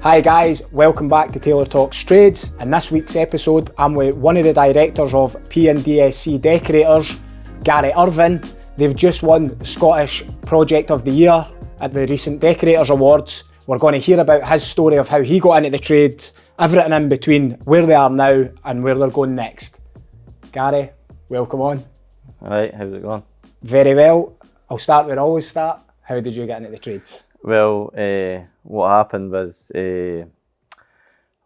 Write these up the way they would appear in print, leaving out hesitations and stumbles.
Hi guys, welcome back to Taylor Talks Trades. In this week's episode, I'm with one of the directors of P&DSC Decorators, Gary Irvine. They've just won Scottish Project of the Year at the recent Decorators Awards. We're going to hear about his story of how he got into the trade, everything in between, where they are now and where they're going next. Gary, welcome on. Alright, how's it going? Very well. I'll start where I always start. How did you get into the trades? Well, what happened was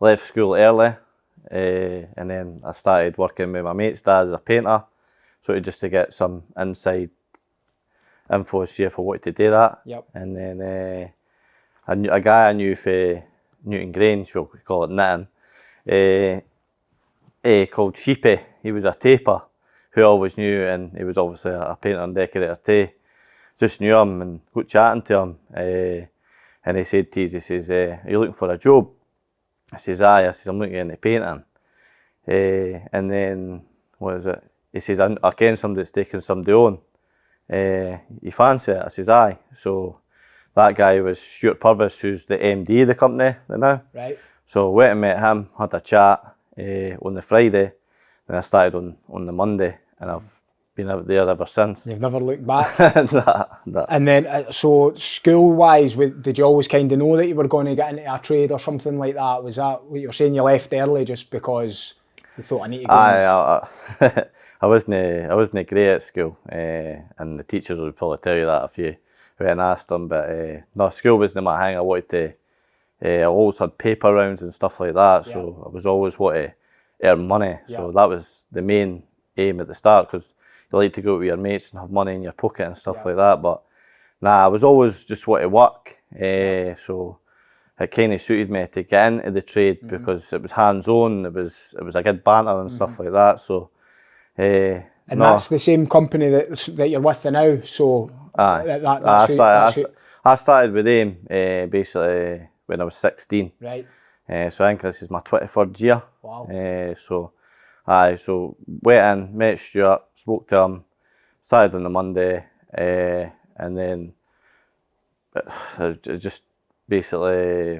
left school early and then I started working with my mate's dad as a painter, so just to get some inside info to see if I wanted to do that. Yep. And then a guy I knew for Newton Grange, well, we call it knitting, called Sheepy. He was a taper who I always knew, and he was obviously a painter and decorator too. Just knew him and got chatting to him, and he said to us, he says, are you looking for a job? I says, aye. I says, I'm looking into painting. And then, what is it? He says, I ken somebody that's taking somebody on. You fancy it? I says, aye. So that guy was Stuart Purvis, who's the MD of the company now. Right. So I went and met him, had a chat on the Friday, then I started on the Monday, and I've been out there ever since. You've never looked back? Nah. And then, so school-wise, did you always kind of know that you were going to get into a trade or something like that? Was that what you were saying, you left early just because you thought, I need to go? I wasn't great at school, and the teachers would probably tell you that if you went and asked them, but no, school wasn't my hang. I wanted to, I always had paper rounds and stuff like that, so I was always wanting to earn money, so that was the main aim at the start, because you like to go with your mates and have money in your pocket and stuff like that, but nah, I was always just want to work, so it kind of suited me to get into the trade because it was hands-on, it was a good banter and stuff like that, so and that's the same company that you're with now, so I started with them basically when I was 16. Right. So I think this is my 23rd year. Wow. So went in, met Stuart, spoke to him, started on the Monday, and then it just basically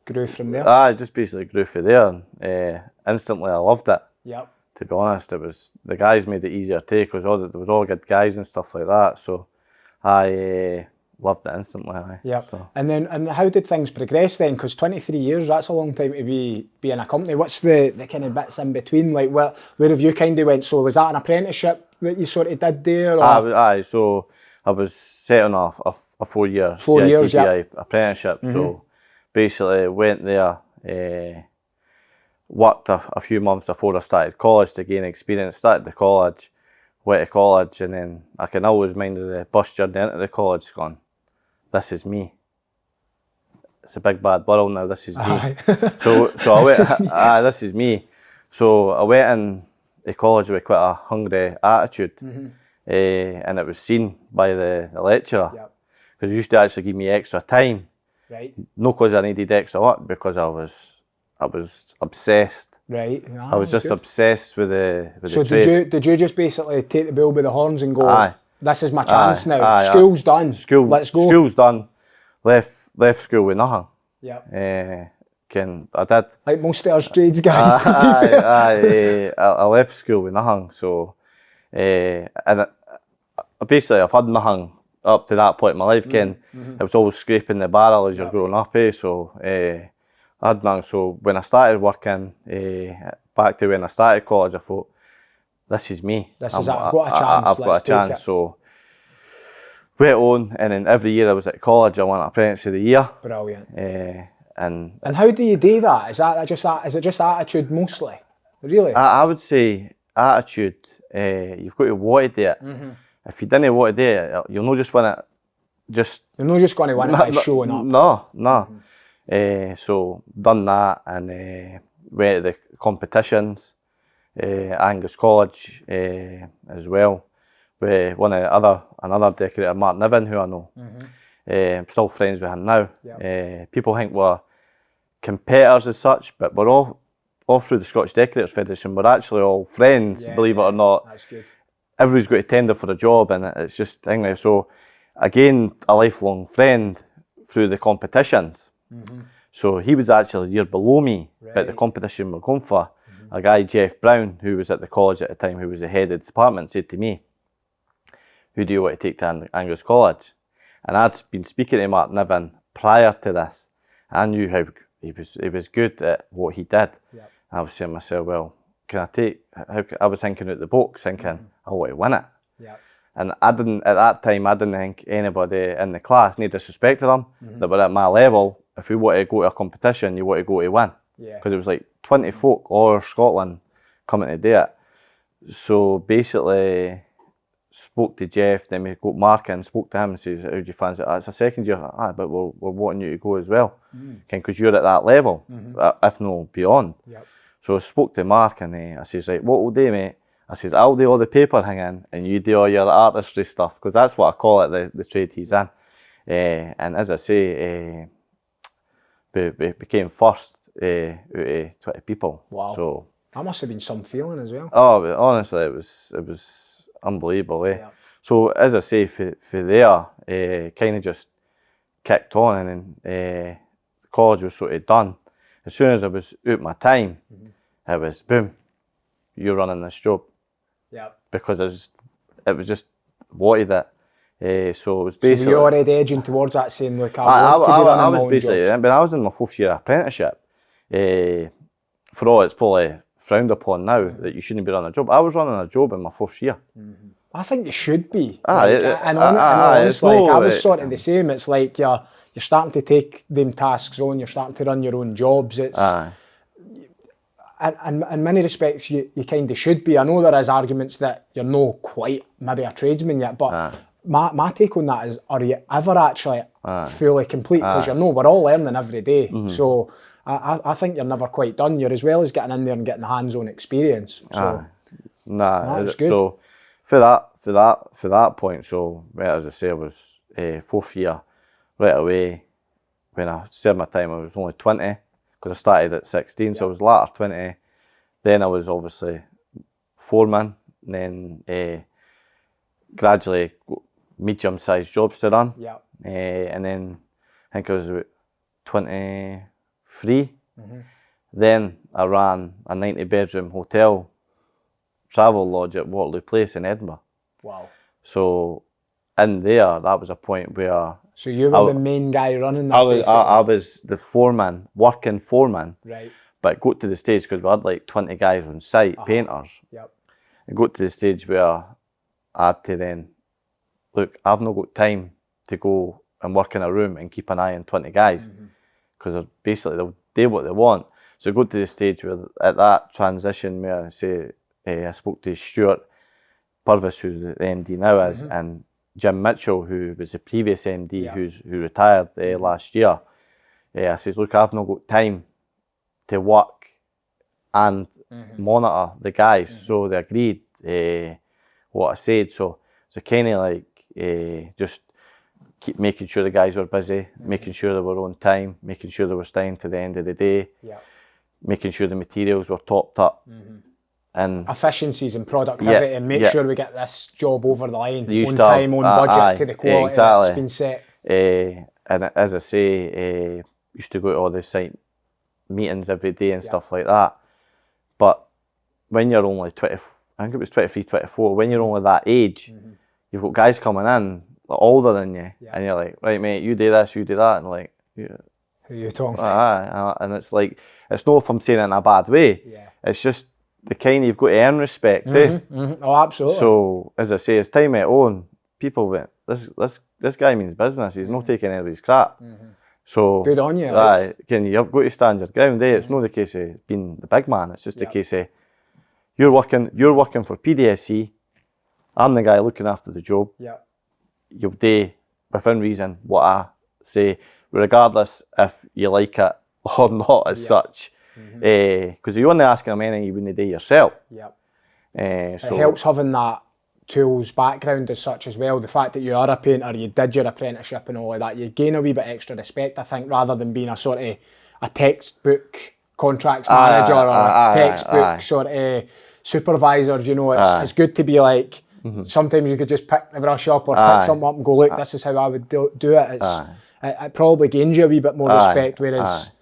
grew from there. Just basically grew from there. And, instantly I loved it. Yep. To be honest, it was the guys made it easier too, because there was all good guys and stuff like that. So I loved it instantly. Yeah. So. And how did things progress then? Because 23 years, that's a long time to be in a company. What's the kind of bits in between? Like where have you kind of went? So was that an apprenticeship that you sort of did there? Or? So I was set on a 4-year apprenticeship. So basically went there, worked a few months before I started college to gain experience, started the college, went to college, and then I can always mind the bus journey into the college going, this is me. It's a big bad world now, this is me. So I went, this is me. So I went in to college with quite a hungry attitude, and it was seen by the lecturer, because he used to actually give me extra time. Right. Not because I needed extra work, because I was obsessed. Right. I was just obsessed with the trade. So did you just basically take the bull by the horns and go, this is my chance now, school's done, let's go. School's done, left school with nothing. Yeah. I did. Like most of us trades guys. I left school with nothing, so, and basically I've had nothing up to that point in my life, I was always scraping the barrel as you're growing up, so I had nothing. So when I started working, back to when I started college, I thought, this is me. I've got a chance. I've got a chance. So went on, and then every year I was at college, I won Apprentice of the Year. Brilliant. And how do you do that? Is it just attitude mostly? Really? I would say attitude. You've got to want to do it. If you didn't want to do it, you'll not just win it. You're not just going to win it by showing up. No. So done that, and went to the competitions, Angus College as well, with another decorator, Mark Niven, who I know. I'm still friends with him now. People think we're competitors as such, but we're all through the Scottish Decorators Federation. We're actually all friends, believe it or not. That's good. Everybody's got to tender for a job, and it's just anyway. So I gained a lifelong friend through the competitions. So he was actually a year below me, but the competition we're going for, a guy, Jeff Brown, who was at the college at the time, who was the head of the department, said to me, who do you want to take to Angus College? And I'd been speaking to Mark Niven prior to this. I knew how he was good at what he did. Yep. I was saying to myself, well, can I take, I was thinking out the box, thinking, I want to win it. Yep. And I didn't, at that time, I didn't think anybody in the class, no disrespect to them, that were at my level, if we want to go to a competition, you want to go to win. Because it was like 20 folk all over Scotland coming to do it. So basically, spoke to Jeff, then we got Mark in, spoke to him and says, how do you fancy it? It's a second year, but we're wanting you to go as well. Because you're at that level, if not beyond. Yep. So I spoke to Mark and I says, right, what we'll do, mate? I says, I'll do all the paper hanging and you do all your artistry stuff, because that's what I call it, the trade he's in. And as I say, we became first out of 20 people. Wow. So that must have been some feeling as well. Oh, honestly, it was unbelievable. Yeah. So as I say, for there, kind of just kicked on, and then college was sort of done. As soon as I was out my time, it was boom, you're running this job. Yeah. Because it was just wanted it. So it was basically. So were you already edging towards that, saying, look, I was basically, but I was in my 4th year apprenticeship. For all it's probably frowned upon now that you shouldn't be running a job. I was running a job in my 4th year. I think you should be. Honestly, I was sort of the same. It's like you're starting to take them tasks on. You're starting to run your own jobs. It's and in many respects you kind of should be. I know there is arguments that you're not quite maybe a tradesman yet, but my take on that is, are you ever actually fully complete? Because we're all learning every day. So I think you're never quite done. You're as well as getting in there and getting hands-on experience. So that's good. So for that point, so as I say, I was 4th year right away. When I served my time, I was only 20 because I started at 16, so I was latter 20. Then I was obviously foreman, and then gradually medium-sized jobs to run. And then I think I was about 23. Then I ran a 90-bedroom hotel travel lodge at Waterloo Place in Edinburgh. Wow. So in there, that was a point where... So you were the main guy running that? I was the foreman, working foreman. Right. But it got to the stage, because we had like 20 guys on site, painters. Yep. It got to the stage where I had to then, look, I've not got time to go and work in a room and keep an eye on 20 guys, because basically they'll do what they want. So it got to the stage where at that transition where I spoke to Stuart Purvis, who's the MD now is, and Jim Mitchell, who was the previous MD, who retired last year. I says, look, I've not got time to work and monitor the guys. So they agreed what I said. So kind of like just keep making sure the guys were busy, making sure they were on time, making sure they were staying to the end of the day, making sure the materials were topped up. And efficiencies and productivity, and make sure we get this job over the line on time, on budget, to the quality that's been set. And as I say, used to go to all the site meetings every day and stuff like that. But when you're only 20, I think it was 23, 24, when you're only that age, you've got guys coming in like, older than you, and you're like, right mate, you do this, you do that, and like, who are you talking to? And it's like, it's not if I'm saying it in a bad way, it's just the kind you've got to earn respect. Oh, absolutely. So as I say, as time went on, people went, this guy means business, he's not taking anybody's crap. So good on you. You've got to stand your ground. It's not the case of being the big man, it's just the case of you're working for PDSC, I'm the guy looking after the job. You'll do within reason what I say, regardless if you like it or not as such. Because you're only asking them anything you wouldn't do yourself. It helps having that tools background as such as well. The fact that you are a painter, you did your apprenticeship and all of that, you gain a wee bit extra respect, I think, rather than being a sort of a textbook contracts manager or a textbook sort of supervisor. You know, it's good to be like, sometimes you could just pick the brush up or pick something up and go, look, this is how I would do it. it probably gains you a wee bit more respect, whereas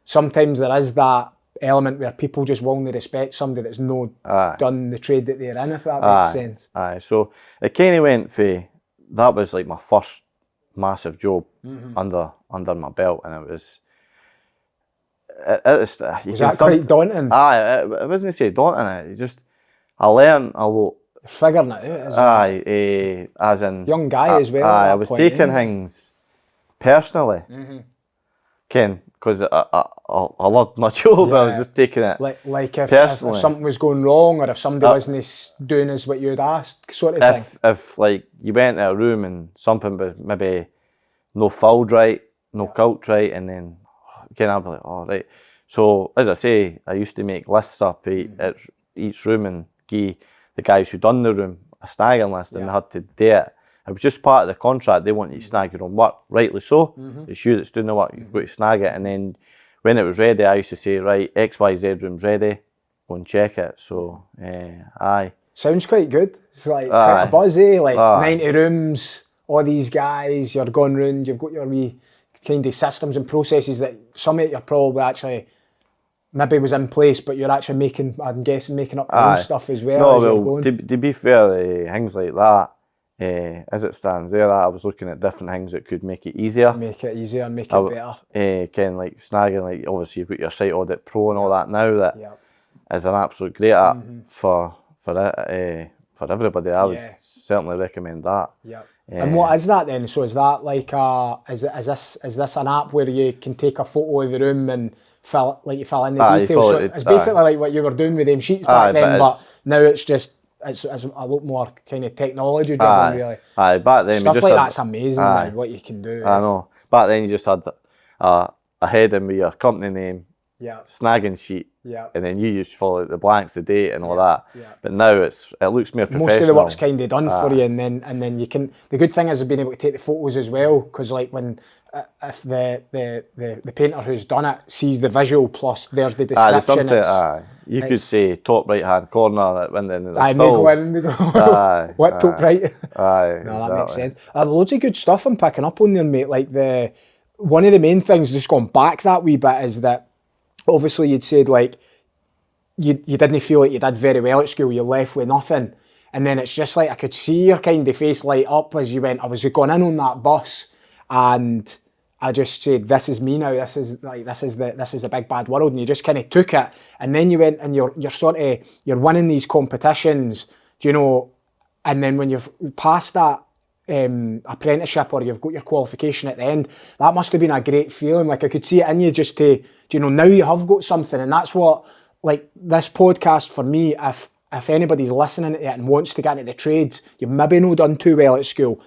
sometimes there is that element where people just won't respect somebody that's not done the trade that they're in, if that makes sense. So it kind of went for, that was like my first massive job under my belt, and it was was that quite daunting? I wasn't say daunting, I learned a lot. Figuring it out, as in young guy as well. I was taking things personally, Ken, because I loved my job. I was just taking it like if personally. If something was going wrong, or if somebody wasn't doing as what you'd asked, sort of thing. If like you went to a room and something was maybe no filled right, no coat right, and then again I'd be like, oh right. So as I say, I used to make lists up at each room and give the guys who done the room a snagging list, and they had to do it. It was just part of the contract. They want you to snag your own work, rightly so. It's you that's doing the work, you've got to snag it. And then when it was ready, I used to say, right, XYZ room's ready, go and check it. So, Sounds quite good. It's like quite a buzz, like 90 rooms, all these guys, you're going round, you've got your wee kind of systems and processes that some of it you're probably actually maybe was in place, but you're actually making up your own stuff as well. No, well, to be fair, things like that, as it stands there, I was looking at different things that could make it easier. Make it better. Like snagging, like obviously you've got your Site Audit Pro and all that now, that is an absolute great app for everybody. I would certainly recommend that. And what is that then? So is that like is this an app where you can take a photo of the room and fill in the details? So it's basically like what you were doing with them sheets back then, but now it's a lot more kind of technology driven, really. Back then stuff like that's amazing now, what you can do. I know. Back then you just had a heading with your company name, snagging sheet, and then you just follow the blanks, the date and all that. But now it looks more professional. Most of the work's kind of done for you, and then you can. The good thing is being able to take the photos as well, because like when if the painter who's done it sees the visual plus there's the description. You could say top right hand corner at window, and they go in and they go, what top right? That makes sense. Loads of good stuff I'm picking up on there, mate. Like one of the main things, just going back that wee bit, is that obviously you'd said like you didn't feel like you did very well at school, you're left with nothing, and then it's just like I could see your kind of face light up as you went. I was going in on that bus, and I just said, "This is me now. This is the big bad world." And you just kind of took it, and then you went and you're winning these competitions, and then when you've passed that apprenticeship or you've got your qualification at the end, that must have been a great feeling. Like I could see it in you just to, now you have got something, and that's what, like this podcast for me, if anybody's listening to it and wants to get into the trades, you've maybe not done too well at school,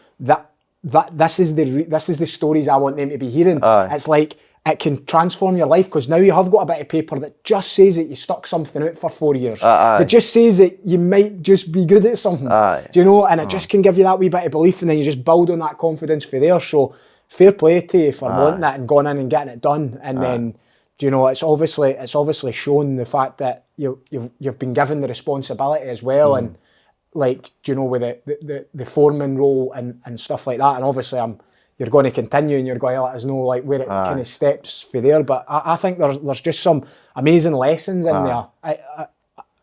this is the stories I want them to be hearing. It's like it can transform your life, because now you have got a bit of paper that just says that you stuck something out for 4 years. That just says that you might just be good at something. And it just can give you that wee bit of belief, and then you just build on that confidence for there. So fair play to you for wanting it and going in and getting it done. And then, it's obviously shown the fact that you've been given the responsibility as well, and like, with the foreman role and stuff like that. And obviously you're going to continue, and you're going to let us know like where it kind of steps for there. But I think there's just some amazing lessons in there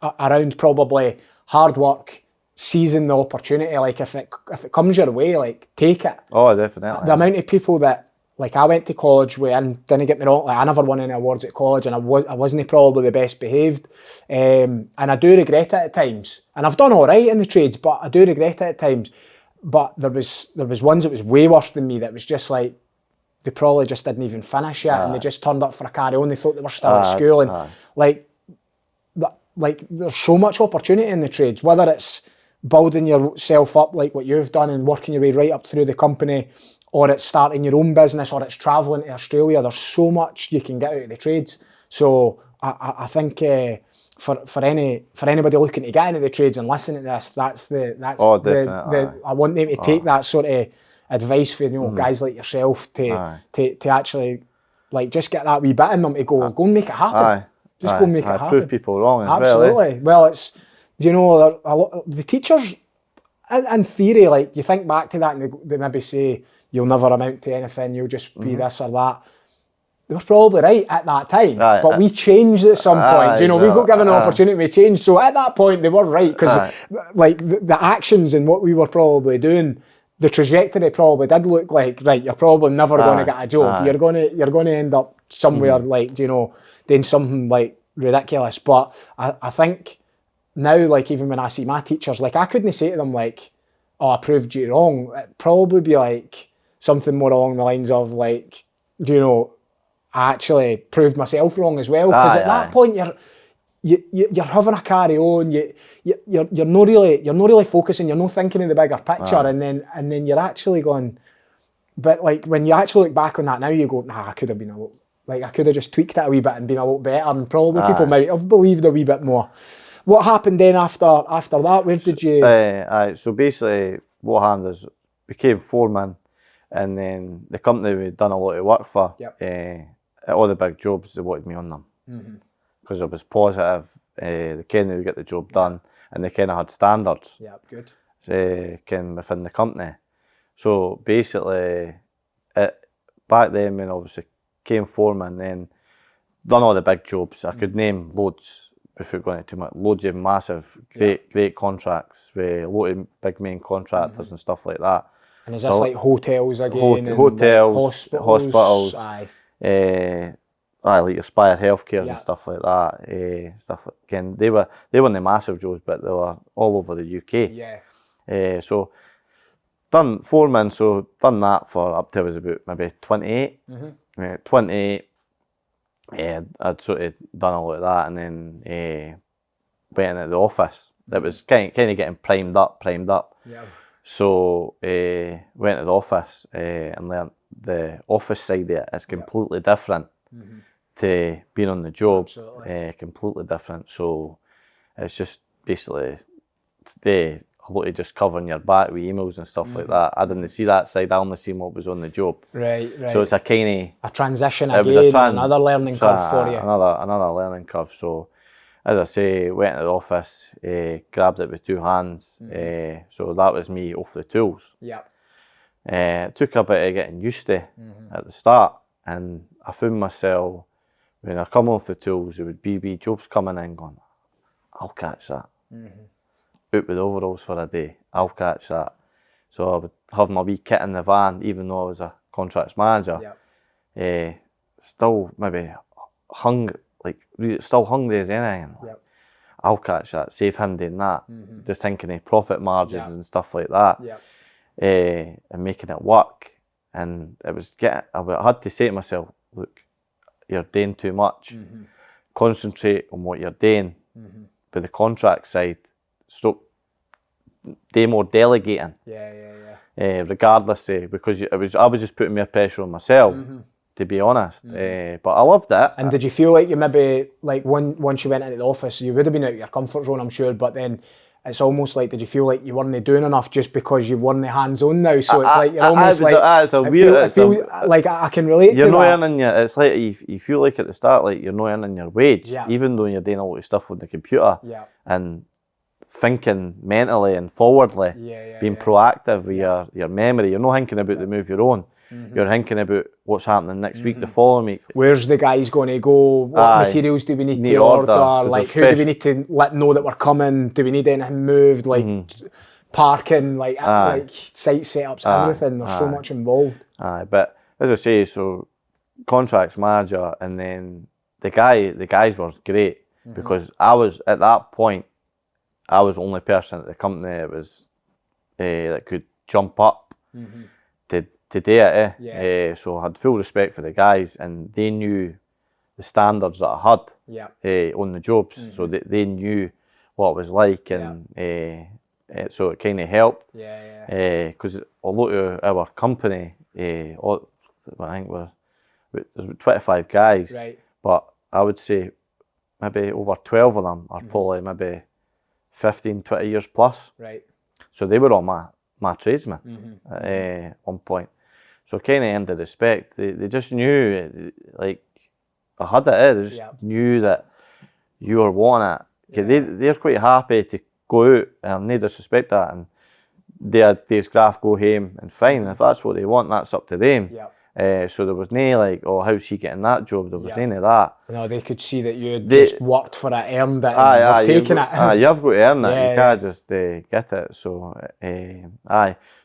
around probably hard work, seizing the opportunity. Like if it comes your way, like take it. Oh, definitely. The amount of people that, like, I went to college with, and didn't get me wrong, like I never won any awards at college, and I wasn't probably the best behaved, and I do regret it at times. And I've done all right in the trades, but I do regret it at times. But there was ones that was way worse than me, that was just like, they probably just didn't even finish it, and they just turned up for a carry on. They thought they were still at school, and like there's so much opportunity in the trades, whether it's building yourself up like what you've done and working your way right up through the company, or it's starting your own business, or it's travelling to Australia. There's so much you can get out of the trades. So I think for anybody looking to get into the trades and listening to this, I want them to take that sort of advice for guys like yourself to actually like just get that wee bit in them to go and make it happen. Just go and make it happen. Prove people wrong as Absolutely. Well, it's the teachers. in theory, like you think back to that and they maybe say you'll never amount to anything, you'll just be this or that. They were probably right at that time, but we changed at some point. You know, we got given an opportunity to change. So at that point, they were right because, like, the actions and what we were probably doing, the trajectory probably did look like, right, you're probably never going to get a job. You're going to end up somewhere like, you know, doing something like ridiculous. But I think now, like, even when I see my teachers, like, I couldn't say to them like, "Oh, I proved you wrong." It'd probably be like something more along the lines of like, you know, I actually proved myself wrong as well, because at that point you're having a carry on. You're not really focusing. You're not thinking of the bigger picture, and then you're actually going. But like when you actually look back on that now, you go, nah, I could have been I could have just tweaked it a wee bit and been a lot better, and probably people might have believed a wee bit more. What happened then after that? Where did you? So basically, what happened is became foreman, and then the company we'd done a lot of work for. All the big jobs, they wanted me on them because it was positive. They kind of get the job done, and they kind of had standards. Yeah, good. Kind of within the company. So basically, back then when obviously came foreman, then done all the big jobs. I could name loads without going into too much. Loads of massive, great contracts with a lot of big main contractors and stuff like that. And is this like hotels again? Hotels, like hospitals. Aye. Like Aspire Healthcare and stuff like that. Stuff again, they weren't the massive jobs, but they were all over the UK. Yeah. So done foreman, so done that for up till I was about maybe 28. 28. I'd sort of done a lot of that, and then went into the office. It was kind of getting primed up. Yeah. So went to the office and learned the office side of it is completely different to being on the job. Completely different. So it's just basically today a lot of just covering your back with emails and stuff like that. I didn't see that side. I only seen what was on the job. Right. So it's a kind of a transition again, another learning curve for you. Another learning curve. So as I say, went to the office, grabbed it with two hands. So that was me off the tools. Yeah. It took a bit of getting used to at the start, and I found myself when I come off the tools, there would be jobs coming in going, I'll catch that. Out with overalls for a day, I'll catch that. So I would have my wee kit in the van, even though I was a contracts manager. Still maybe still hungry as anything. I'll catch that, save him doing that. Just thinking of profit margins and stuff like that. And making it work. And it was I had to say to myself, look, you're doing too much. Concentrate on what you're doing. But the contract side, stop do more delegating. Regardless of, because I was just putting more pressure on myself, to be honest. But I loved it. And did you feel like you maybe, like once you went into the office, you would have been out of your comfort zone, I'm sure, but then it's almost like, did you feel like you weren't doing enough just because you weren't hands-on now? So it's like, you're almost like, like I can relate to that. You're not earning it's like you feel like at the start, like you're not earning your wage, even though you're doing a lot of stuff on the computer. And thinking mentally and forwardly, being proactive with your memory. You're not thinking about the move you're on. You're thinking about what's happening next week, the following week. Where's the guys going to go? What materials do we need to order? Like, who do we need to let know that we're coming? Do we need anything moved? Like parking, like site setups, everything. There's so much involved. But as I say, so contracts manager, and then the guys were great because I was at that point. I was the only person at the company that was that could jump up to do it. So I had full respect for the guys, and they knew the standards that I had on the jobs. So they knew what it was like, and so it kind of helped. Because a lot of our company, I think there's 25 guys, but I would say maybe over 12 of them are probably maybe 15, 20 years plus. So they were all my tradesmen at one point. So kind of earned the respect. They just knew, like, I had it. They just knew that you were wanting it. They're quite happy to go out, and no disrespect that, and they had this graph go home and fine. If that's what they want, that's up to them. So there was no like, oh, how's he getting that job? There was none of that. No, they could see that you had just worked for it, earned it, and were taking it. You've got to earn it. You can't just get it. So,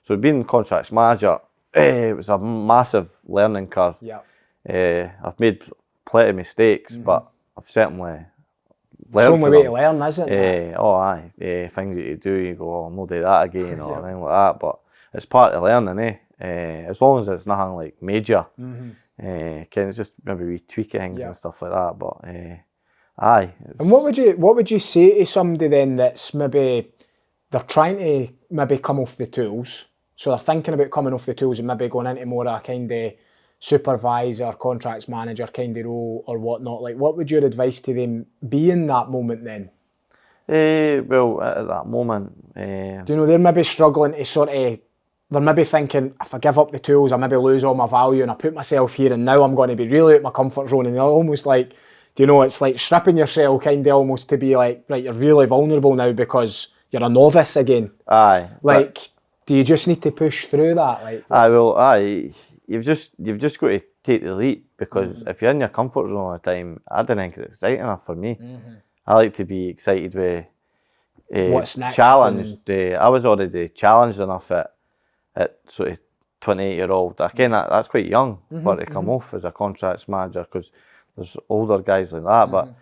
So being contracts manager, it was a massive learning curve. I've made plenty of mistakes, but I've certainly learned. It's the only way to learn, isn't it? Things that you do, you go, oh, no do that again, or anything like that. But it's part of learning, as long as it's nothing like major. It's just maybe we tweak things and stuff like that. But And what would you say to somebody then that's maybe they're trying to maybe come off the tools, so they're thinking about coming off the tools and maybe going into more a kind of supervisor, contracts manager kind of role or whatnot? Like, what would your advice to them be in that moment then? Well, at that moment, do you know, they're maybe struggling to sort of, they're maybe thinking, if I give up the tools, I maybe lose all my value, and I put myself here and now I'm going to be really out my comfort zone, and they're almost like, do you know, it's like stripping yourself kind of almost to be like, right, you're really vulnerable now because you're a novice again. Like, do you just need to push through that? Like, you've just got to take the leap, because if you're in your comfort zone all the time, I don't think it's exciting enough for me. I like to be excited with what's next, challenged. I was already challenged enough at sort of 28-year-old. Again, that's quite young for to come off as a contracts manager, because there's older guys like that. But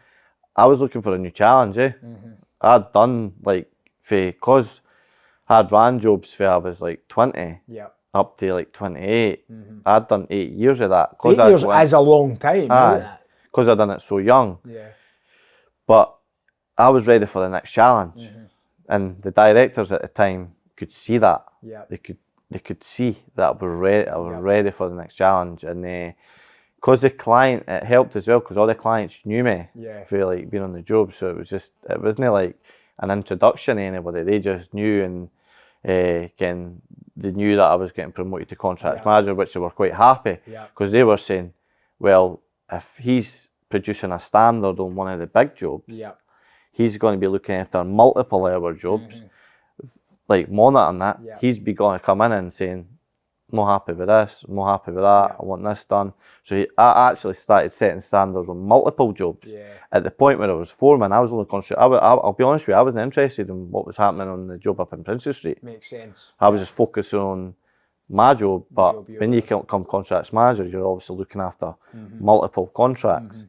I was looking for a new challenge. I'd done like, because I'd ran jobs for I was like 20. Up to like 28. I'd done 8 years of that. 8 years is a long time, isn't it? Because I'd done it so young. But I was ready for the next challenge. And the directors at the time could see that. They could see that I was ready. I was ready for the next challenge. And because the client, it helped as well, because all the clients knew me for like being on the job. So it wasn't like an introduction to anybody. They just knew, and they knew that I was getting promoted to contracts manager, which they were quite happy, because they were saying, well, if he's producing a standard on one of the big jobs, he's going to be looking after multiple hour jobs, like monitoring that. He's going to come in and saying, I'm not happy with this, I'm not happy with that, I want this done. So I actually started setting standards on multiple jobs. At the point where I was foreman, I was only concentrating, I'll be honest with you, I wasn't interested in what was happening on the job up in Princess Street. Makes sense. I was just focusing on my job, but when you become contracts manager, you're obviously looking after multiple contracts.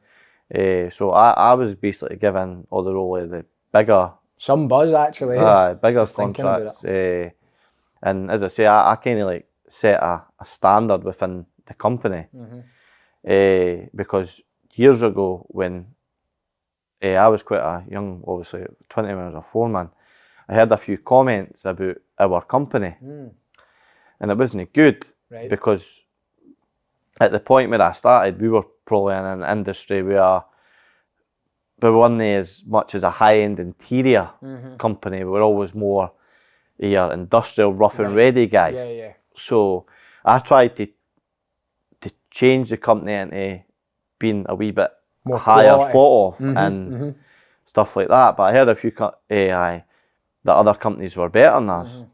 So I was basically given all the role of the bigger... Some buzz, actually. Bigger contracts. And as I say, I kind of like set a standard within the company. Because years ago, when I was quite a young, obviously 20 when I was a foreman, I heard a few comments about our company, and it wasn't good, because at the point where I started, we were probably in an industry where we weren't as much as a high-end interior company. We were always more industrial, rough and ready guys. So I tried to change the company into being a wee bit more higher thought of and stuff like that. But I heard a few that other companies were better than us,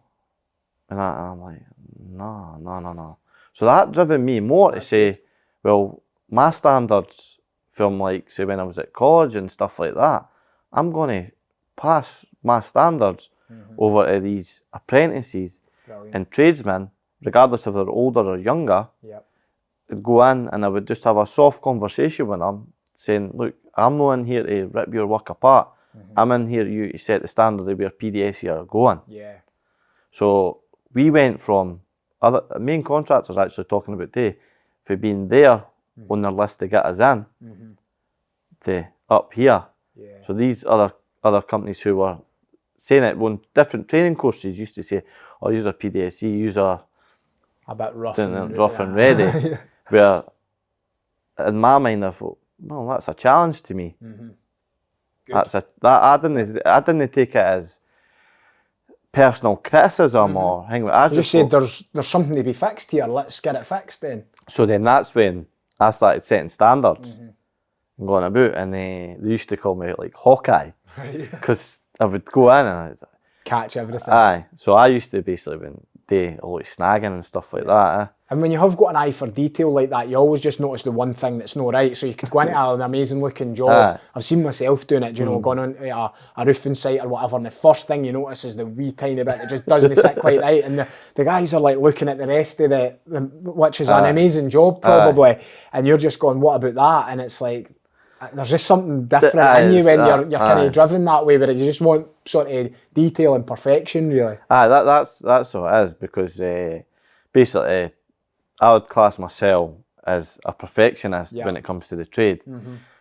and I'm like, no. So that driven me more to say, well, my standards from like, say, when I was at college and stuff like that, I'm going to pass my standards over to these apprentices and tradesmen, regardless if they're older or younger. I'd go in and I would just have a soft conversation with them, saying, look, I'm not in here to rip your work apart. I'm in here to set the standard of where PDS are going. So we went from other main contractors actually talking about today, for being there on their list to get us in, to up here. So these other companies who were saying it on different training courses used to say, oh, use a PDSE, use a bit rough and ready. Where in my mind I thought, well, that's a challenge to me. I didn't take it as personal criticism or anything. I just said there's something to be fixed here. Let's get it fixed then. So then that's when I started setting standards and going about, and they used to call me like Hawkeye, because I would go in and catch everything. Aye. So I used to basically do a lot of snagging and stuff like that. And when you have got an eye for detail like that, you always just notice the one thing that's not right. So you could go into an amazing looking job. I've seen myself doing it, you know, going on to a roofing site or whatever, and the first thing you notice is the wee tiny bit that just doesn't sit quite right. And the guys are like looking at the rest of the which is an amazing job probably. And you're just going, what about that? And it's like, there's just something different in you when you're kind of driven that way, where you just want sort of detail and perfection, really. That's what it is, because basically I would class myself as a perfectionist when it comes to the trade.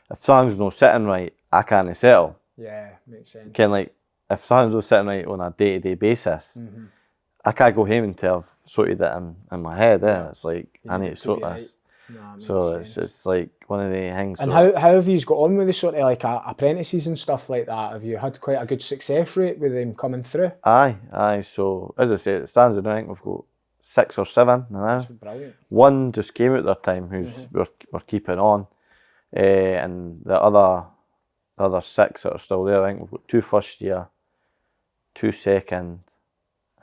If something's not sitting right, I can't settle. Yeah, makes sense. Like, if something's not sitting right on a day-to-day basis, I can't go home until I've sorted it in my head. It's like, I need to sort this. So it's like one of the things. And how have you got on with the sort of like apprentices and stuff like that? Have you had quite a good success rate with them coming through? Aye. So as I say, it stands at, I think we've got 6 or 7 now. That's brilliant. One just came out their time, who's we're keeping on, and the other 6 that are still there. I think we've got 2 first year, 2 second,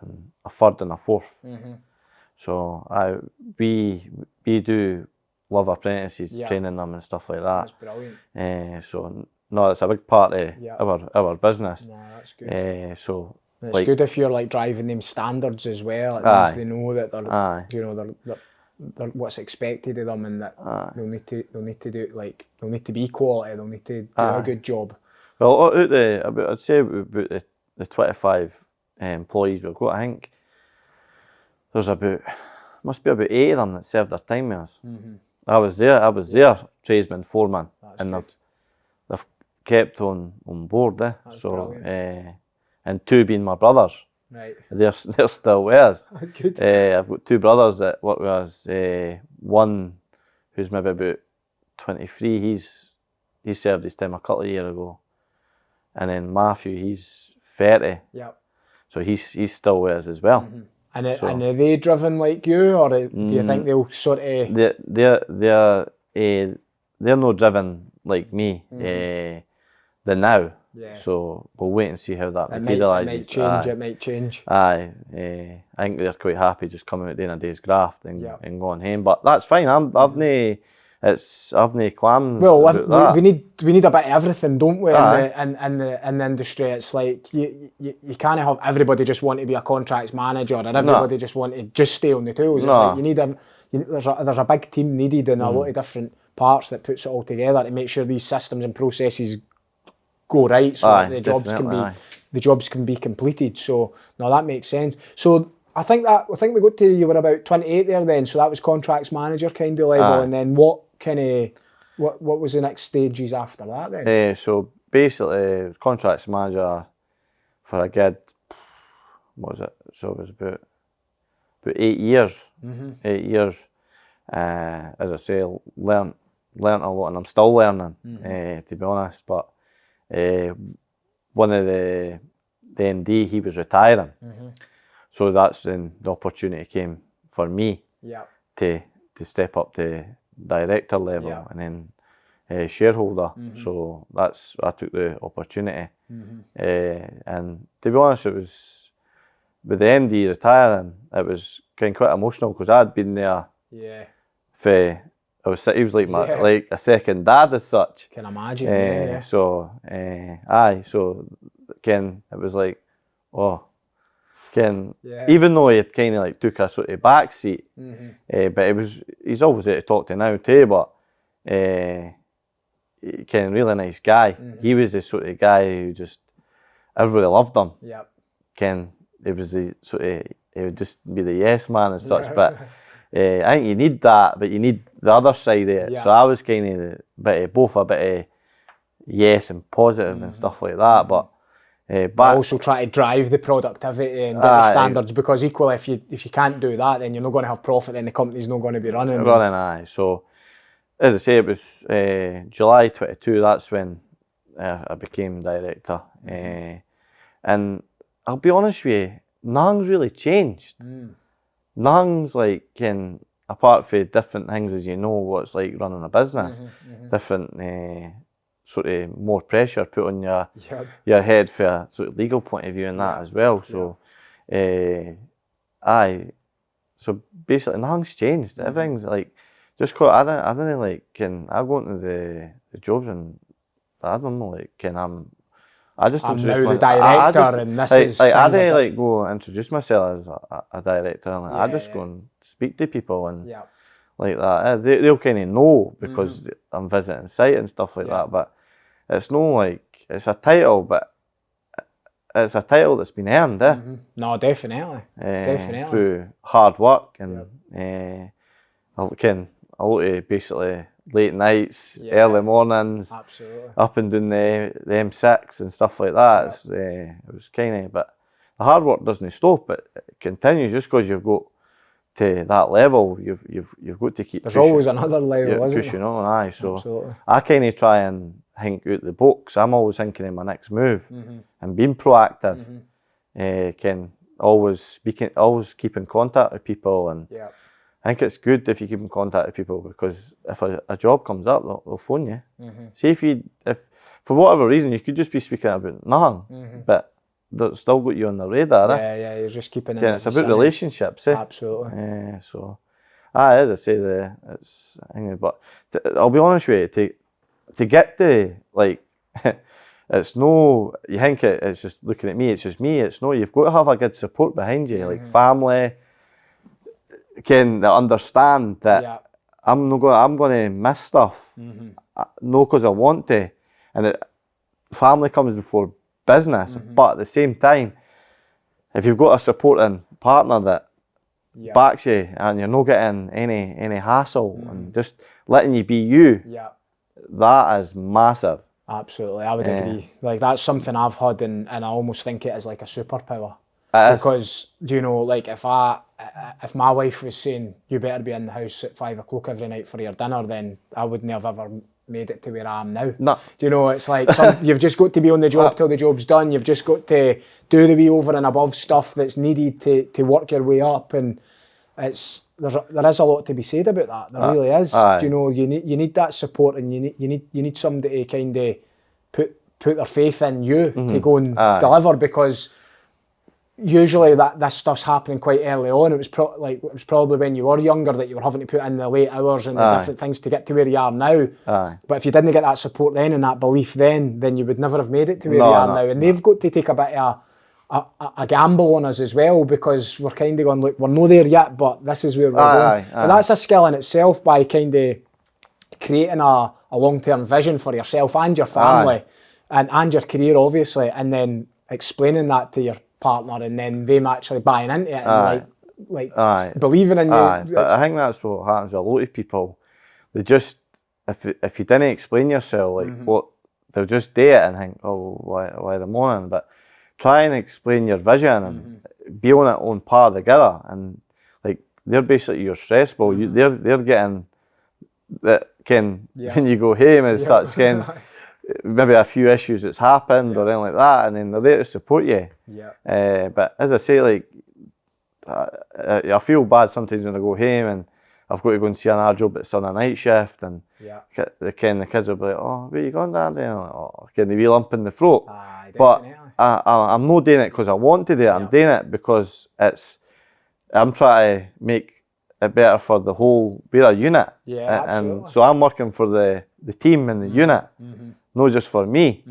and a third and a fourth. So we do love apprentices, training them and stuff like that. That's brilliant. So no, it's a big part of our business. No, that's good. So it's like, good if you're like driving them standards as well. It means they know that they're, you know, they're what's expected of them, and that they'll need to do, like, they'll need to be quality. They'll need to do a good job. Well, I'd say about the 25 employees we've got, I think there's must be about 8 of them that served their time with us. I was there, tradesman, foreman, and they've kept on board. So and 2 being my brothers. Right. They're still with us. That's good. I've got 2 brothers that work with us. One who's maybe about 23. He served his time a couple of years ago, and then Matthew, he's 30. Yep. So he's still with us as well. And are they driven like you, or do you think they'll sort of? They're not driven like me. They're now. Yeah. So we'll wait and see how that materialises. It might change. Aye. I think they're quite happy just coming out doing a day's graft and going home. But that's fine. I've no qualms. Well, we need a bit of everything, don't we? In the industry, it's like you can't have everybody just want to be a contracts manager, or everybody just want to just stay on the tools. It's like you need there's a big team needed, and a lot of different parts that puts it all together to make sure these systems and processes go right, so that the jobs can be completed. So no, that makes sense. So I think we got to, you were about 28 there then, so that was contracts manager kind of level, and then what was the next stages after that then? So basically it was contracts manager for a good, what was it? So it was about 8 years. 8 years. As I say, learnt a lot, and I'm still learning, to be honest. But one of the MD, he was retiring. So that's when the opportunity came for me to step up to director level, and then shareholder. So I took the opportunity. And to be honest, it was, with the MD retiring, it was quite emotional, because I'd been there for, he was like like a second dad as such. Can imagine. So so it was like, even though he had kind of like took a sort of back seat, but he's always there to talk to now too. But really nice guy. He was the sort of guy who just everybody loved him. It was the sort of, he would just be the yes man as such. But I think you need that, but you need the other side of it. So I was kind of both a bit of yes and positive and stuff like that. But also try to drive the productivity and get the standards, because equally if you can't do that, then you're not going to have profit, then the company's not going to be running. So as I say, it was July 22, that's when I became director. And I'll be honest with you, nothing's really changed. Nothing's like, apart from different things, as you know, what it's like running a business, different sort of more pressure put on your head for a sort of legal point of view and that as well. So, so basically nothing's changed. Everything's like, just cause I don't like, I go into the jobs and I don't know, like, I just I'm introduce now the director and this is like I don't like go introduce myself as a director, and like, I just go and speak to people and like that. They'll kind of know because I'm visiting site and stuff like that, but it's no like, it's a title, but it's a title that's been earned, No, definitely. Definitely. Through hard work and a lot of basically late nights, early mornings, absolutely, up and down the M6 and stuff like that. It was kind of, but the hard work doesn't stop. It continues just because you've got to that level. You've got to keep. There's always another level, isn't pushing there? on, So absolutely. I kind of try and think out the box. I'm always thinking of my next move and being proactive. Always keep in contact with people, and I think it's good if you keep in contact with people, because if a job comes up, they'll phone you. See if for whatever reason you could just be speaking about nothing, but they've still got you on the radar. You're just keeping. It's about relationships, Absolutely. So, as I say, but I'll be honest with you, to get to like. It's no, you think it's just looking at me, it's just me. It's no, you've got to have a good support behind you, like family, that understand that I'm going to miss stuff, no because I want to, and family comes before business. But at the same time, if you've got a supporting partner that backs you and you're not getting any hassle and just letting you be you, that is massive. Absolutely, I would agree. Like, that's something I've had, and I almost think it is like a superpower. Because, you know, like if my wife was saying you better be in the house at 5 o'clock every night for your dinner, then I wouldn't have ever made it to where I am now. No. Do you know, it's like you've just got to be on the job till the job's done. You've just got to do the wee over and above stuff that's needed to work your way up, and there is a lot to be said about that. There really is. Do you know, you need that support, and you need somebody to kind of put their faith in you to go and deliver, because usually this stuff's happening quite early on. It was probably when you were younger that you were having to put in the late hours and the different things to get to where you are now. But if you didn't get that support then and that belief then you would never have made it to where you are now. And they've got to take a bit of a gamble on us as well, because we're kind of going, look, we're not there yet, but this is where we're going. But that's a skill in itself, by kind of creating a long-term vision for yourself and your family and your career, obviously, and then explaining that to your partner, and then them actually buying into it and believing in you. But I think that's what happens with a lot of people. They just, if you didn't explain yourself, like what, they'll just do it and think, oh, why the morning? But try and explain your vision and be on it on par together, and like they're basically your stress ball. They're getting that when you go home and such, maybe a few issues that's happened or anything like that, and then they're there to support you. But as I say, like I feel bad sometimes when I go home and I've got to go and see another job that's on a night shift, and the kids will be like, oh, where you going, Daddy? And like, oh, can they be lump in the throat? But I'm not doing it because I want to do it. I'm doing it because I'm trying to make it better for the whole, we're a unit. And so I'm working for the team and the unit, not just for me.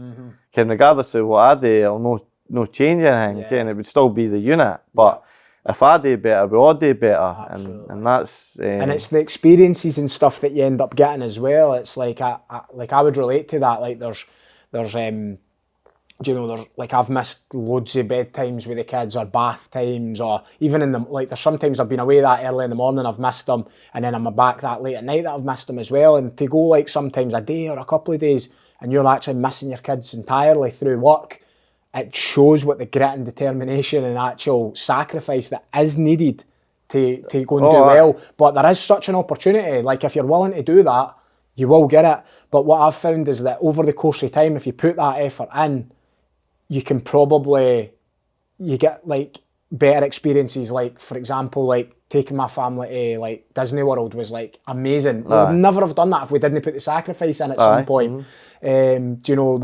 Regardless of what I do, I'll no change anything. It would still be the unit. But if I do better, we all do better. And that's... and it's the experiences and stuff that you end up getting as well. It's like, I would relate to that. Like there's like I've missed loads of bedtimes with the kids, or bath times, or even in the, like there's sometimes I've been away that early in the morning, I've missed them, and then I'm back that late at night that I've missed them as well. And to go like sometimes a day or a couple of days and you're actually missing your kids entirely through work, it shows what the grit and determination and actual sacrifice that is needed to go and do well. But there is such an opportunity. Like if you're willing to do that, you will get it. But what I've found is that over the course of time, if you put that effort in, you can probably, you get like better experiences. Like for example, like taking my family to like Disney World was like amazing. We would never have done that if we didn't put the sacrifice in at some point. Do you know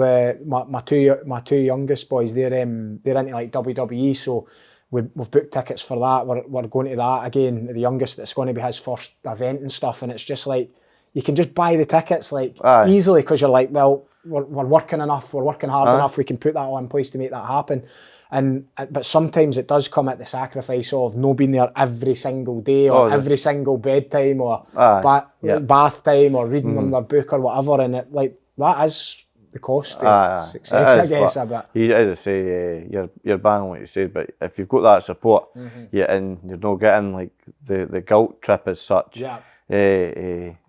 my two youngest boys? They're into like WWE, so we've booked tickets for that. We're going to that again. The youngest, it's going to be his first event and stuff, and it's just like you can just buy the tickets like easily because you're like, well, we're working enough, we're working hard enough. We can put that all in place to make that happen. But sometimes it does come at the sacrifice of no being there every single day or every single bedtime or bath time or reading them their book or whatever, and it like that is the cost of success, I guess. A bit. As I say, you're bang on what you said, but if you've got that support, you're not getting like the guilt trip as such.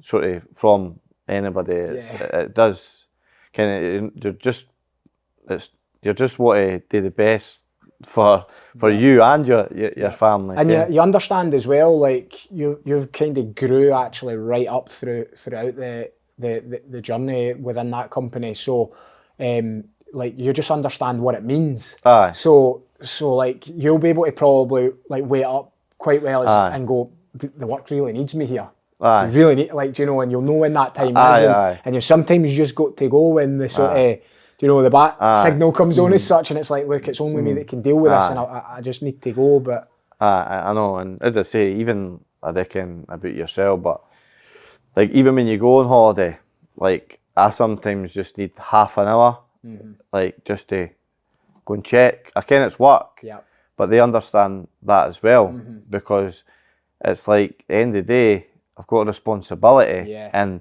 Sort of from anybody. It does kind of you're just want to do the best for you and your family. And you understand as well, like you've kind of grew actually right up throughout the journey within that company. So like you just understand what it means. So like you'll be able to probably like weigh up quite well and go, the work really needs me here. You really need, like, you know, and you'll know when that time is. And you sometimes just got to go when the sort of, you know, the bat signal comes on as such, and it's like, look, it's only me that can deal with this, and I just need to go. But I know, and as I say, even I reckon about yourself, but like even when you go on holiday, like I sometimes just need half an hour, like just to go and check. I ken it's work, but they understand that as well because it's like at the end of the day, I've got a responsibility, and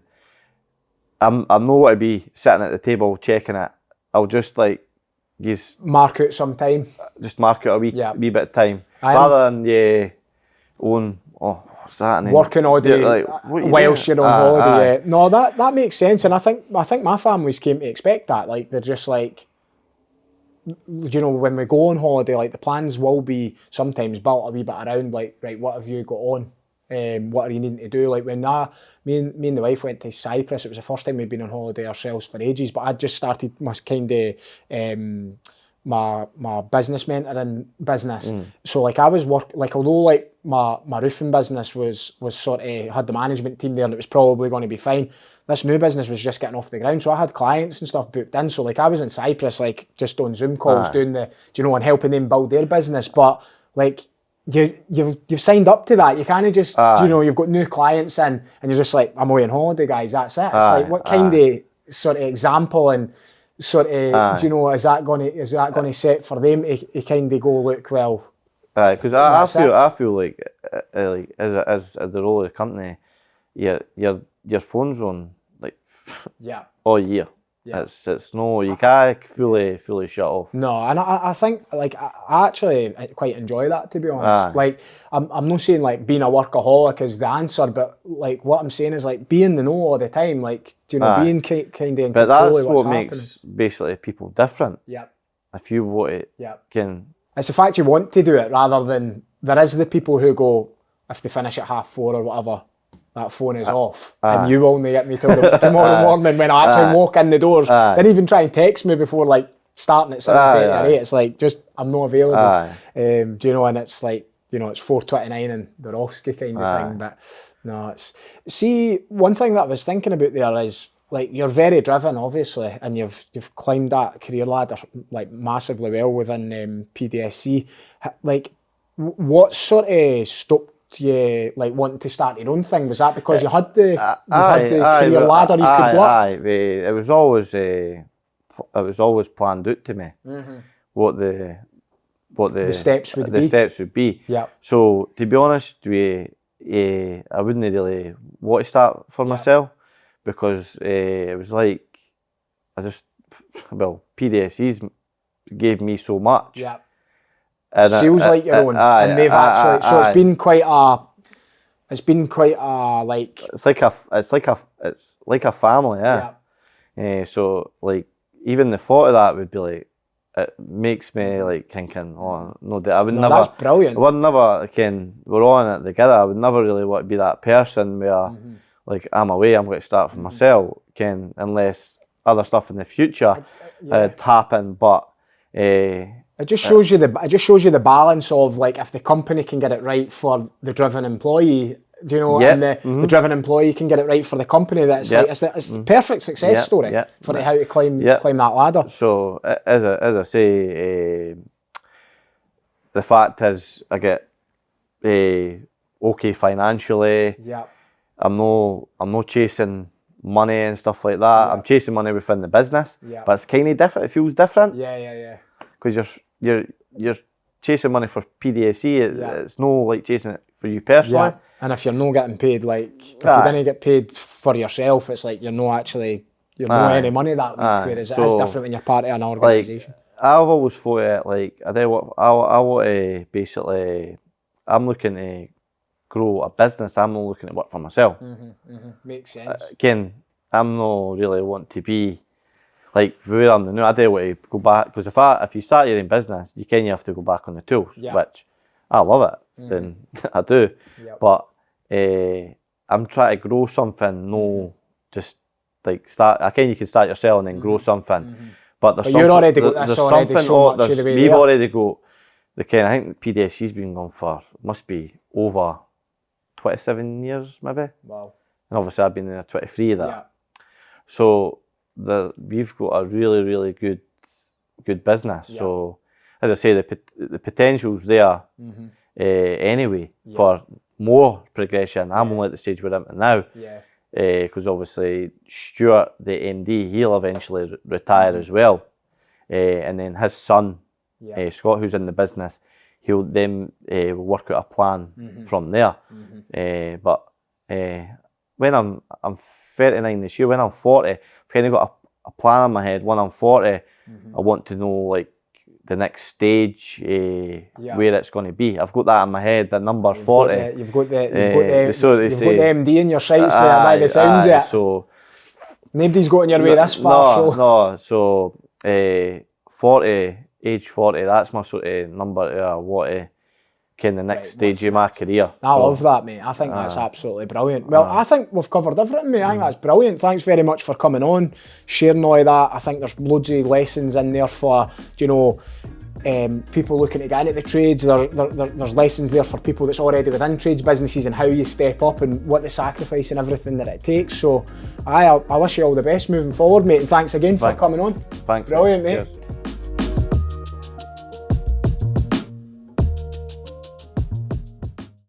I'm not going to be sitting at the table checking it. I'll just like mark out some time. Just mark out a wee bit of time, rather than own what's that? Working all day like, whilst you're on holiday. No, that makes sense, and I think my families came to expect that. Like they're just like, you know, when we go on holiday, like the plans will be sometimes built a wee bit around like, right, what have you got on? What are you needing to do? Like when me and the wife went to Cyprus, it was the first time we'd been on holiday ourselves for ages, but I'd just started my kind of my business mentoring business. So like I was although like my roofing business was sort of had the management team there and it was probably going to be fine, this new business was just getting off the ground. So I had clients and stuff booked in. So like I was in Cyprus, like just on Zoom calls doing and helping them build their business. But like you've signed up to that. You kind of just you've got new clients in, and you're just like, I'm away on holiday, guys. That's it. It's like what kind of sort of example and sort of is that going to set for them to kind of go, look, well. Because I feel like as the role of the company, your phone's on like all year. It's no, you can't fully shut off. No, and I think like I actually quite enjoy that, to be honest. Like I'm not saying like being a workaholic is the answer, but like what I'm saying is like being the know all the time, like being kind of in control. But that's of what's what makes basically people different. If you want it, it's the fact you want to do it rather than there is the people who go, if they finish at 4:30 or whatever, that phone is off, and you only get me till tomorrow morning when I actually walk in the doors. Then even try and text me before like starting at 7:30 or 8. It's like just I'm not available. And it's like it's 4:29 and they're off kind of thing. But no, it's one thing that I was thinking about there is like you're very driven, obviously, and you've climbed that career ladder like massively well within PDSC. Like, what sort of stopped you like wanting to start your own thing? Was that because you had the career ladder you could work? It was always planned out to me what the steps would be. So to be honest, I wouldn't really want to start for myself because it was like PDSC's gave me so much. And feels like your own, and they've actually. So it's been quite a like. It's like a family, So like even the thought of that would be like, it makes me like thinking, oh no, I would never. That's brilliant. I would never. We're on it together. I would never really want to be that person where like I'm away. I'm going to start for myself. Unless other stuff in the future had happened, but. It just shows you the balance of like if the company can get it right for the driven employee, do you know, and the driven employee can get it right for the company. That's like it's the perfect success story for how to climb that ladder. So as I say, the fact is I get okay financially. Yeah. I'm no chasing money and stuff like that. I'm chasing money within the business, but it's kind of different. It feels different. Yeah. Because you're chasing money for PDSE. It's no like chasing it for you personally. Yeah. And if you're not getting paid, like if you didn't get paid for yourself, it's like you're not any money that week. Whereas it is different when you're part of an organisation. Like, I've always thought it like I want to basically. I'm looking to grow a business. I'm not looking to work for myself. Makes sense. Again, I'm not really want to be like where I'm now. I don't want to go back because if you start your own business, you have to go back on the tools, which I love it. Then I do, but I'm trying to grow something. No, just like start. You can start yourself and then grow something. But there's something. You're already got this already so much of the way we've already got the kind. I think PDSC's been going for must be over 27 years maybe. Wow. And obviously I've been there 23 of that. So we've got a really, really good business. So as I say, the potential's there anyway for more progression. I'm only at the stage where I'm at now. Because obviously Stuart, the MD, he'll eventually retire as well. And then his son, Scott, who's in the business, he'll then work out a plan from there. But when I'm 39 this year, when I'm 40, I've kind of got a plan in my head. When I'm 40, I want to know like the next stage, where it's going to be. I've got that in my head, the number 40. You've got the MD in your sights by the sounds of it. So nobody's got in your way this far. No. So 40, age 40, that's my sort of number. What kind of next stage of my career. I love that, mate. I think that's absolutely brilliant. Well, I think we've covered everything, mate. I think that's brilliant. Thanks very much for coming on, sharing all of that. I think there's loads of lessons in there for, people looking to get into the trades. There's lessons there for people that's already within trades businesses and how you step up and what the sacrifice and everything that it takes. So I wish you all the best moving forward, mate. And thanks again for coming on. Thanks. Brilliant, mate. Cheers.